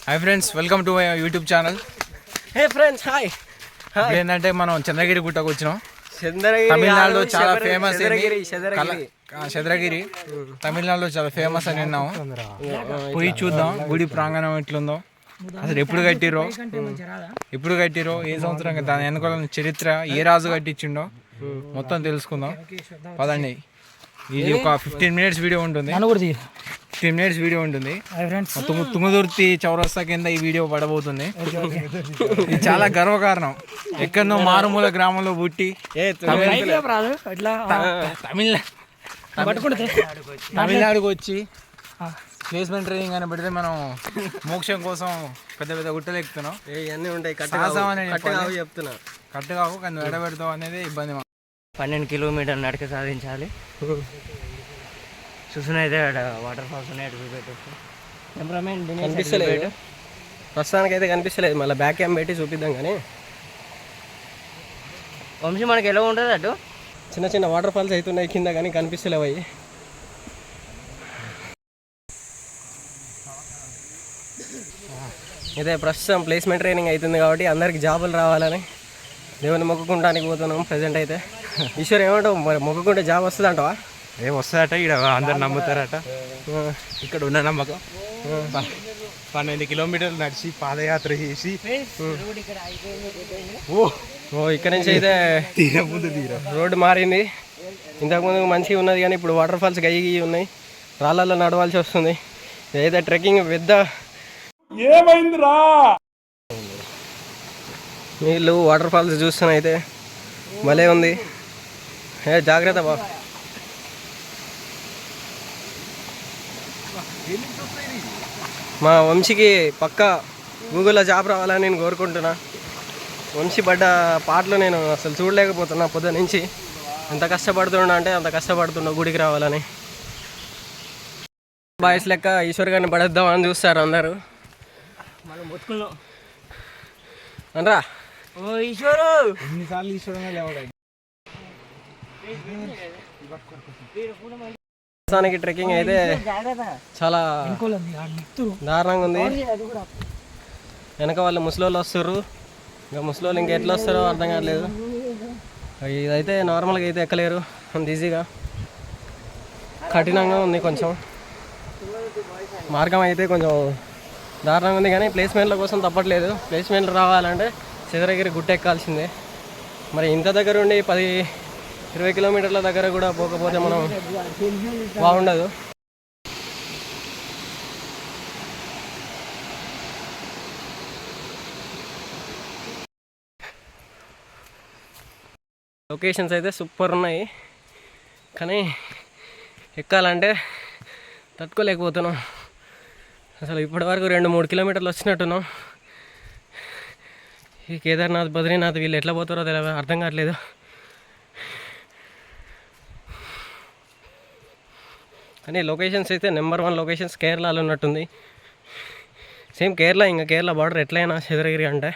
Hi friends, welcome to my YouTube channel. Hey friends, hi. ఏంటంటే మనం చంద్రగిరి గుట్టకు వచ్చినాం. తమిళనాడులో చాలా ఫేమస్ చంద్రగిరి తమిళనాడులో చాలా ఫేమస్ అని విన్నాము. పోయి చూద్దాం గుడి ప్రాంగణం ఎట్లుందో, అసలు ఎప్పుడు కట్టిరో ఏ సంవత్సరం, దాని వెనుక చరిత్ర, ఏ రాజు కట్టించిండో మొత్తం తెలుసుకుందాం. పదండి. ఇది ఒక 15 minutes వీడియో ఉంటుంది. 15 minutes వీడియో ఉంటుంది. తుంగదుర్తి చౌరస్తా కింద ఈ వీడియో పడబోతుంది. ఇది చాలా గర్వకారణం. ఎక్కడనో మారుమూల గ్రామంలో పుట్టి తమిళనాడుకు వచ్చి ప్లేస్మెంట్ ట్రైనింగ్ అని పెడితే మనం మోక్షం కోసం పెద్ద పెద్ద గుట్టలు ఎక్కుతున్నాం. ఇవన్నీ ఉంటాయి, చెప్తున్నా కట్టు కావు, కానీ ఎడబెడతాం అనేది ఇబ్బంది. 12 కిలోమీటర్ నడక సాధించాలి. చూసినైతే వాటర్ ఫాల్స్ ఉన్నాయి, అటు చూపెట్టచ్చు. కనిపిస్తలేదు ప్రస్తుతానికి అయితే, కనిపిస్తలేదు. మళ్ళీ బ్యాక్ క్యామ్ పెట్టి చూపిద్దాం. కానీ వంశీ మనకి ఎలా ఉంటుంది, అటు చిన్న చిన్న వాటర్ ఫాల్స్ అవుతున్నాయి కింద, కానీ కనిపిస్తలేవు అవి. ఇదే ప్రస్తుతం ప్లేస్మెంట్ ట్రైనింగ్ అవుతుంది కాబట్టి అందరికి జాబులు రావాలని దేవుని మొక్కుకుంటానికి పోతున్నాం ప్రజెంట్ అయితే. ఈశ్వర్ ఏమంటావు, మరి మొక్కుకుంటే జాబ్ వస్తుంది అంటావా? ఏం వస్తుందట, ఇక్కడ అందరు నమ్ముతారట. ఇక్కడ ఉన్న నమ్మకం. 12 కిలోమీటర్లు నడిచి పాదయాత్ర చేసి ఇక్కడ నుంచి అయితే రోడ్డు మారింది. ఇంతకుముందు మంచిగా ఉన్నది, కానీ ఇప్పుడు వాటర్ ఫాల్స్ గయ్యి ఉన్నాయి, రాళ్ళల్లో నడవాల్సి వస్తుంది. ఇదైతే ట్రెక్కింగ్ పెద్ద ఏమైందిరా. నీళ్ళు వాటర్ ఫాల్స్ చూస్తానైతే భలే ఉంది. జాగ్రత్త బా. మా వంశీకి పక్కా గూగుల్లో జాబ్ రావాలని నేను కోరుకుంటున్నా. వంశీ పడ్డ పాటలు నేను అసలు చూడలేకపోతున్నా. పొద్దు నుంచి ఎంత కష్టపడుతున్నా అంటే అంత కష్టపడుతున్నా గుడికి రావాలని. బాయ్స్ లెక్క ఈశ్వర్ గారిని పడేద్దాం అని చూస్తారు అందరూ. అనరా ఈశ్వరు ఎన్నిసార్లు ఈశ్వరంగా లేవడాయి. ప్రస్తుతానికి ట్రెక్కింగ్ అయితే చాలా దారుణంగా ఉంది. వెనక వాళ్ళు ముసలోళ్ళు వస్తారు, ఇంకా ముసలోళ్ళు ఇంకా ఎట్లా వస్తారో అర్థం కావట్లేదు. ఇదైతే నార్మల్గా అయితే ఎక్కలేరు అంత ఈజీగా, కఠినంగా ఉంది. కొంచెం మార్గం అయితే కొంచెం దారుణంగా ఉంది, కానీ ప్లేస్మెంట్ల కోసం తప్పట్లేదు. ప్లేస్మెంట్లు రావాలంటే చంద్రగిరి గుట్ట ఎక్కాల్సిందే. మరి ఇంత దగ్గర ఉండి 10-20 కిలోమీటర్ల దగ్గర కూడా పోకపోతే మనం బాగుండదు. లొకేషన్స్ అయితే సూపర్ ఉన్నాయి, కానీ ఎక్కాలంటే తట్టుకోలేకపోతున్నాం. అసలు ఇప్పటివరకు 2-3 కిలోమీటర్లు వచ్చినట్టున్నాం. ఈ కేదార్నాథ్, బద్రీనాథ్ వీళ్ళు ఎట్లా పోతారో తెలియదు, అర్థం కావట్లేదు. కానీ లొకేషన్స్ అయితే నెంబర్ 1 లొకేషన్స్ కేరళలో ఉన్నట్టుంది. సేమ్ కేరళ, ఇంకా కేరళ బార్డర్ ఎట్లయినా చంద్రగిరి అంటే.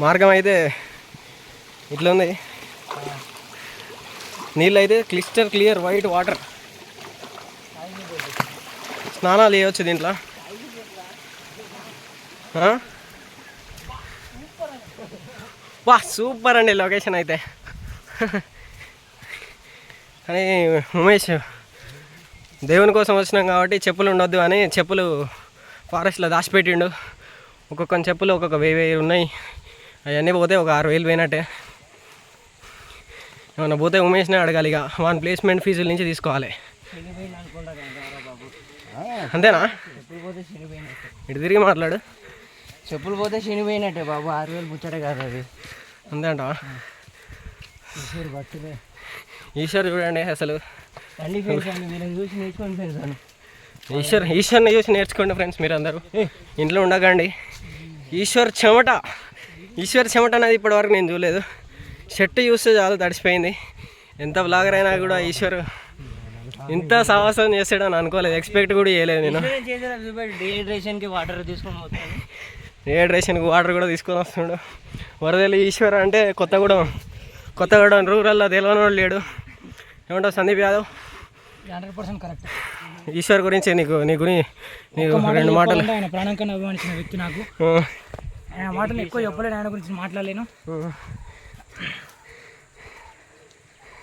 మార్గం అయితే ఇట్లా ఉంది. నీళ్ళు అయితే క్లియర్ వైట్ వాటర్. స్నానాలు చేయవచ్చు దీంట్లో. వా సూపర్ అండి లొకేషన్ అయితే. కానీ ఉమేష్ దేవుని కోసం వచ్చినాం కాబట్టి చెప్పులు ఉండొద్దు అని చెప్పులు ఫారెస్ట్లో దాచిపెట్టిండు. ఒక్కొక్క చెప్పులు ఒక్కొక్క 1000 ఉన్నాయి. అవన్నీ పోతే ఒక 6000 పోయినట్టే. ఏమన్నా పోతే ఉమేష్నే అడగాలి, ఇక వాన్ ప్లేస్మెంట్ ఫీజుల నుంచి తీసుకోవాలి. అంతేనా? ఇటు తిరిగి మాట్లాడు. చెప్పులు పోతే శనిపోయినట్టే బాబు, 6000 ముచ్చట కాదు అది. అంతే అంటావా? ఈశ్వర్ చూడండి అసలు. ఈశ్వర్ని చూసి నేర్చుకోండి ఫ్రెండ్స్. మీరు అందరూ ఇంట్లో ఉండకండి. ఈశ్వర్ చెమట అనేది ఇప్పటివరకు నేను చూడలేదు. షర్ట్ చూస్తే చాలా తడిసిపోయింది. ఎంత బ్లాగర్ అయినా కూడా ఈశ్వర్ ఇంత సాహసం చేస్తాడని అనుకోలేదు, ఎక్స్పెక్ట్ కూడా చేయలేదు నేను. డిహైడ్రేషన్కి వాటర్ కూడా తీసుకొని వస్తున్నాడు. వరదలు ఈశ్వర్ అంటే కొత్తగూడెం రూరల్లో తెలియని వాడు లేడు. ఏమంటావు సందీప్ యాదవ్? 100% కరెక్ట్. ఈశ్వర్ గురించి నీకు నీకు రెండు మాటలు. ఆయన ప్రాణం కన్నా అభిమానించిన వ్యక్తి నాకు. ఆయన మాటలు ఎక్కువ చెప్పలేను, ఆయన గురించి మాట్లాడలేను.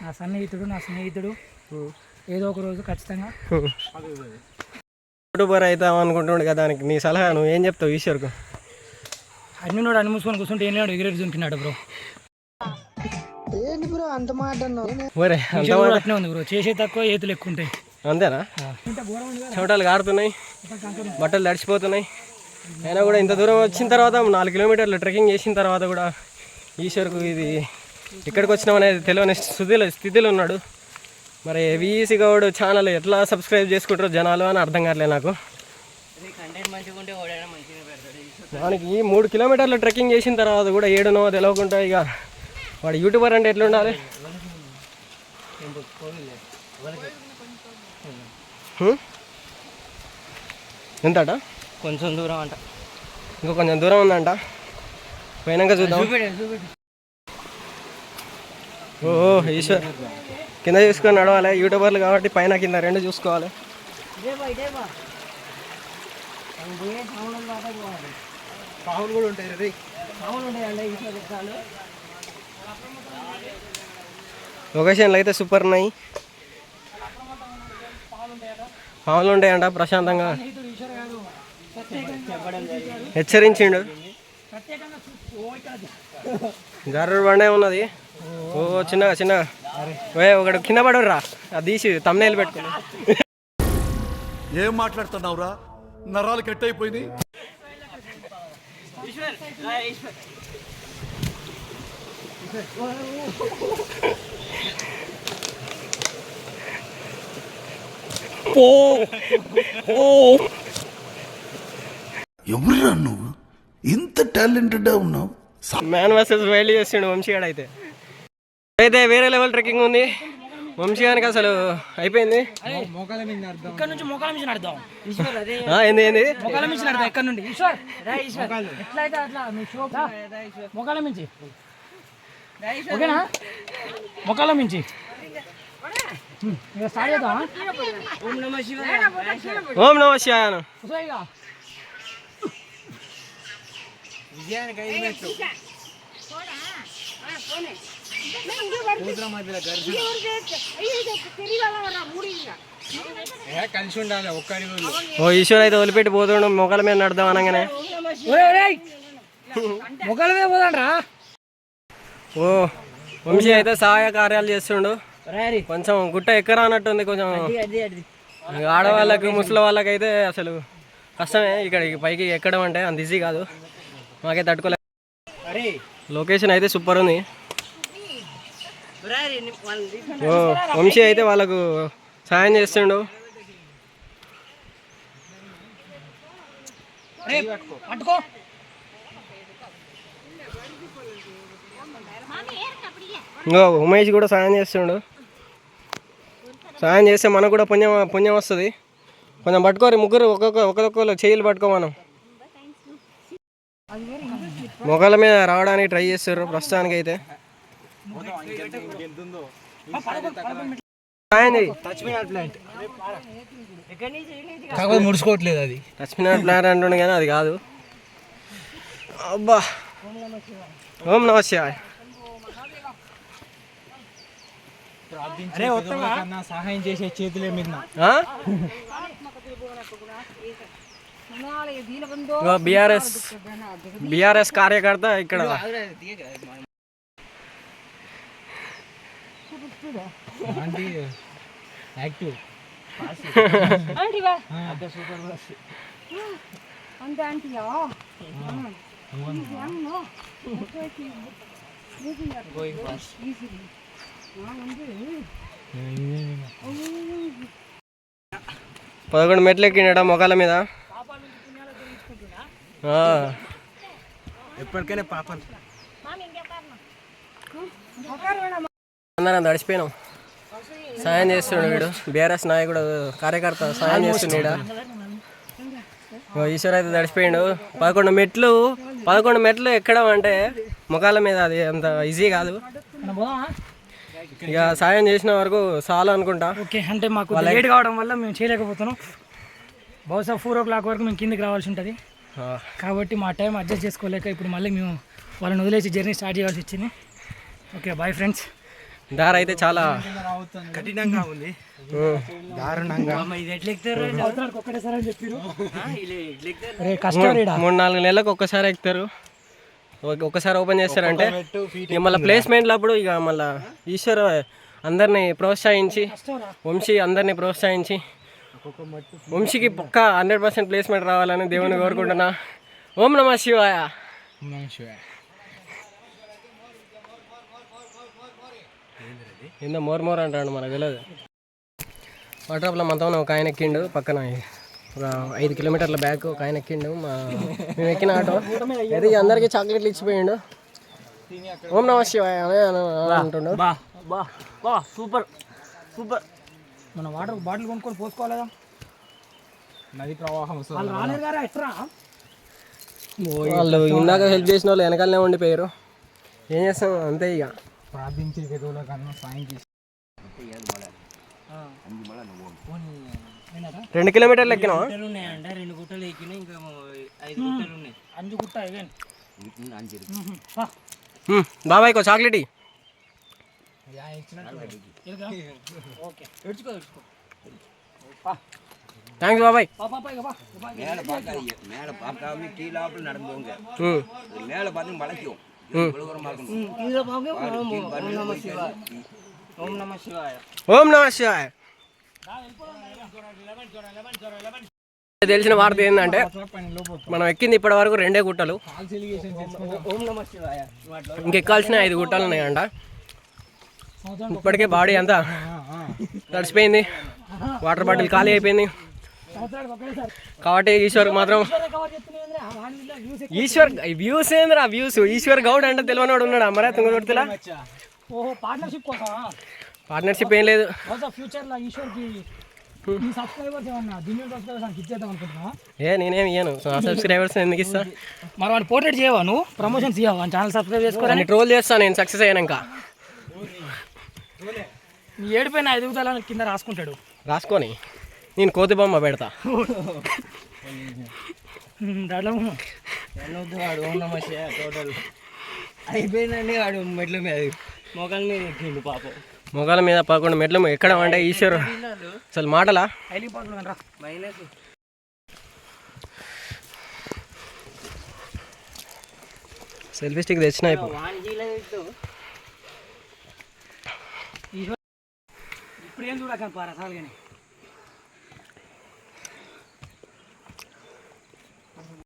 నా స్నేహితుడు ఏదో ఒక రోజు ఖచ్చితంగా యూట్యూబర్ అవుతాం అనుకుంటుండే కదా, దానికి నీ సలహా నువ్వు ఏం చెప్తావు ఈశ్వర్కు? అన్ని నోడు అన్ని మూసుకొని కూర్చుంటే ఏం లేడు, ఎగిరెగిరి దుంకినాడు బ్రో. ఏంటి బ్రో అంత మాట అట్నే ఉంది బ్రో, చేసే తక్కువ ఏతులు ఎక్కువ ఉంటాయి. అంతేనా? చెమటలు కారుతున్నాయి, బట్టలు తడిచిపోతున్నాయి. అయినా కూడా ఇంత దూరం వచ్చిన తర్వాత 4 కిలోమీటర్లు ట్రెక్కింగ్ చేసిన తర్వాత కూడా ఈశ్వర్కు ఇది ఇక్కడికి వచ్చినాం అనేది తెలియని స్థితిలో ఉన్నాడు. మరి వీసీ గౌడ్ ఛానల్ ఎట్లా సబ్స్క్రైబ్ చేసుకుంటారో జనాలు అని అర్థం కావట్లేదు నాకు. దానికి 3 కిలోమీటర్లు ట్రెక్కింగ్ చేసిన తర్వాత కూడా ఏడునో తెలియకుండా ఇక వాడు యూట్యూబర్ అంటే ఎట్లా ఉండాలి? ఎంతట? కొంచెం దూరం అంట, ఇంకో కొంచెం దూరం ఉందంట, పోయినాక చూద్దాం. ఓ ఈశ్వర్ కింద చూసుకొని నడవాలి, యూట్యూబర్లు కాబట్టి పైన కింద రెండు చూసుకోవాలి. లొకేషన్లు అయితే సూపర్ ఉన్నాయి, పాములు ఉంటాయంట. ప్రశాంతంగా హెచ్చరించిండు. జారుడు బండే ఉన్నది. ఓ చిన్నగా ఒకడు కింద పడరా, అది తీసి తమ్నేలు పెట్టుకుని. ఏం మాట్లాడుతున్నావురా, నరాలు కట్ అయిపోయింది. ఎవరురా నువ్వు, ఇంత టాలెంటెడ్ ఉన్నావు? మ్యాన్ వర్సెస్ వైల్డ్ చేసిండు వంశీగాడు. అయితే వేరే లెవెల్ ట్రెక్కింగ్ ఉంది. వంశీగానికి అసలు అయిపోయింది. ఇక్కడ నుంచి మోకాల మించి నడదాం. ఏంది మోకాల మించి నడదాం ఇక్కడ నుండి. ఎట్లా అయితే అట్లా మోకాల మించి, ఓకేనా? మోకాల మించి స్టార్ట్ చేద్దాం. ఓం నమః శివాయ. కలిసి ఉండాలి ఒక్కడి. ఓ ఈశ్వర్ అయితే వదిలిపెట్టి పోతుండు, మొక్కల మీద నడదాం అనగానే. మొక్కల మీద పోదాండ్రా. ఓ వంశీ అయితే సహాయ కార్యాలు చేస్తుండు. కొంచెం గుట్ట ఎక్కరా అన్నట్టుంది. కొంచెం ఆడవాళ్ళకి ముసలి వాళ్ళకి అయితే అసలు కష్టమే ఇక్కడికి పైకి ఎక్కడం అంటే, అంత ఈజీ కాదు. మాకైతే తట్టుకోలేదు. లొకేషన్ అయితే సూపర్ ఉంది. ఓ వంశీ అయితే వాళ్ళకు సాయం చేస్తుండు. ఇంకో ఉమేష్ కూడా సాయం చేస్తుండు. సాయం చేస్తే మనకు కూడా పుణ్యం వస్తుంది. కొంచెం పట్టుకోరు, ముగ్గురు ఒక్కొక్కరు చెయ్యిలు పట్టుకో. మనం మొక్కల మీద రావడానికి ట్రై చేస్తారు ప్రస్తుతానికి అయితే. ముడుచుకోవట్లేదు, అది టచ్మినట్ ప్లాన్ అంటుండే కానీ అది కాదు. అబ్బా ఓం నమః శివాయ. సహాయం చేసే చేతులే మీద బిఆర్ఎస్ కార్యకర్త ఇక్కడ. యాక్టివ్ పదకొండు మెట్లు ఎక్కిండట మొక్కల మీద. ఎప్పటికైనా పాపం అందరం తడిచిపోయినాం. సాయం చేస్తున్నాడు వీడు, బీఆర్ఎస్ నాయకుడు కార్యకర్త సాయం చేస్తున్నాడు. ఈశ్వర్ అయితే తడిచిపోయాడు. 11 మెట్లు ఎక్కడం అంటే ముఖాల మీద అది అంత ఈజీ కాదు. ఇక సాయం చేసిన వరకు చాలా అనుకుంటా. ఓకే, అంటే మాకు లేట్ కావడం వల్ల మేము చేయలేకపోతున్నాం. బహుశా 4 o'clock వరకు మేము కిందికి రావాల్సి ఉంటుంది. కాబట్టి మా టైం అడ్జస్ట్ చేసుకోలేక ఇప్పుడు మళ్ళీ మేము వాళ్ళని వదిలేసి జర్నీ స్టార్ట్ చేయాల్సి వచ్చింది. Okay, bye friends. దారి అయితే చాలా కఠినంగా ఉంది, దారుణంగా. 3-4 నెలలకు ఒక్కసారి ఎక్కుతారు. ఒక్కసారి ఓపెన్ చేస్తారంటే ఇక మళ్ళీ ప్లేస్మెంట్లు అప్పుడు ఇక మళ్ళీ ఈశ్వర్ అందరినీ ప్రోత్సహించి, వంశీ అందరినీ ప్రోత్సహించి వంశీకి పక్క 100% ప్లేస్మెంట్ రావాలని దేవుని కోరుకుంటున్నా. ఓం నమః శివాయ. ఏందో మోర్ అంటాడు, మనకు తెలియదు. వాట్రాప్లో మొత్తం ఒక ఆయన ఎక్కిండు, పక్కన ఒక 5 కిలోమీటర్ల బ్యాక్ ఒక ఆయన ఎక్కిండు. మేము ఎక్కిన ఆటో అది అందరికీ చాక్లెట్లు ఇచ్చిపోయిండు. ఓం నమః శివాయ అని అంటుండు. Super super. మన వాటర్ బాటిల్ కొనుక్కొని పోసుకోవాలా? నది ప్రవాహం వాళ్ళు రాలేరు గారా ఎట్రా? వాళ్ళు ఇందాక హెల్ప్ చేసిన వాళ్ళు వెనకాలనే ఉండిపోయారు. ఏం చేస్తాం, అంతే ఇక. ప్రార్థించే విధువుల కన్నా సాయం చేసి 2 కిలోమీటర్లు ఎక్కినా. 2 గుట్టలు ఎక్కినా, ఇంకా 5 గుట్టలు ఉన్నాయి. 5 గుట్ట ఇవేంటి? బాబాయ్కో చాక్లెట్. ఓకే, ఎడుచుకో. థ్యాంక్స్ బాబాయ్. ఓం నమః శివాయ. తెలిసిన వార్త ఏంటంటే మనం ఎక్కింది ఇప్పటి వరకు 2 గుట్టలు, ఇంకెక్కాల్సిన 5 గుట్టలు ఉన్నాయంట. ఇప్పటికే బాడీ అంతా తడిసిపోయింది, వాటర్ బాటిల్ ఖాళీ అయిపోయింది. కాబట్టి ఈశ్వర్ మాత్రం ఈశ్వర్ వ్యూస్ ఏంద్రా వ్యూస్. ఈశ్వర్ గౌడ్ అంటే తెలియనివాడు ఉన్నాడు అమ్మరా తుంగతుర్తిలా. ఓహో, పార్ట్నర్షిప్ కోసం? పార్ట్నర్షిప్ ఏం లేదు. ఫ్యూచర్లో ఈశ్వర్కి సబ్స్క్రైబర్స్ ఏమన్నా దివ్యం సబ్స్క్రైబర్స్ ఇచ్చేద్దాం అనుకుంటున్నా. నేనేం ఇయ్యాను, సబ్స్క్రైబర్స్ ఎందుకు ఇస్తా? మరి వాడిని పోర్ట్రేట్ చేయవా నువ్వు? ప్రమోషన్స్ ఇవ్వవా? ఛానల్ సబ్స్క్రైబ్ చేసుకోవాలని ట్రోల్ చేస్తాను నేను సక్సెస్ అయ్యాక. నీ ఏడిపోయిన ఎదుగుదలని కింద రాసుకుంటాడు. రాసుకొని నేను కోతి బొమ్మ పెడతా. దాంట్లో వాడు ఓం నమః శివాయ టోటల్ అయిపోయిందండి. వాడు మెట్ల మీద మొగల మీద ఎక్కిండు పాపం. మొగల మీద 11 మెట్లు ఎక్కడం అంటే ఈశ్వర్ అసలు మాటలా. సెల్ఫీ స్టిక్ తెచ్చిన ఇప్పుడు ఏం చూడక పారా సాల్గానే.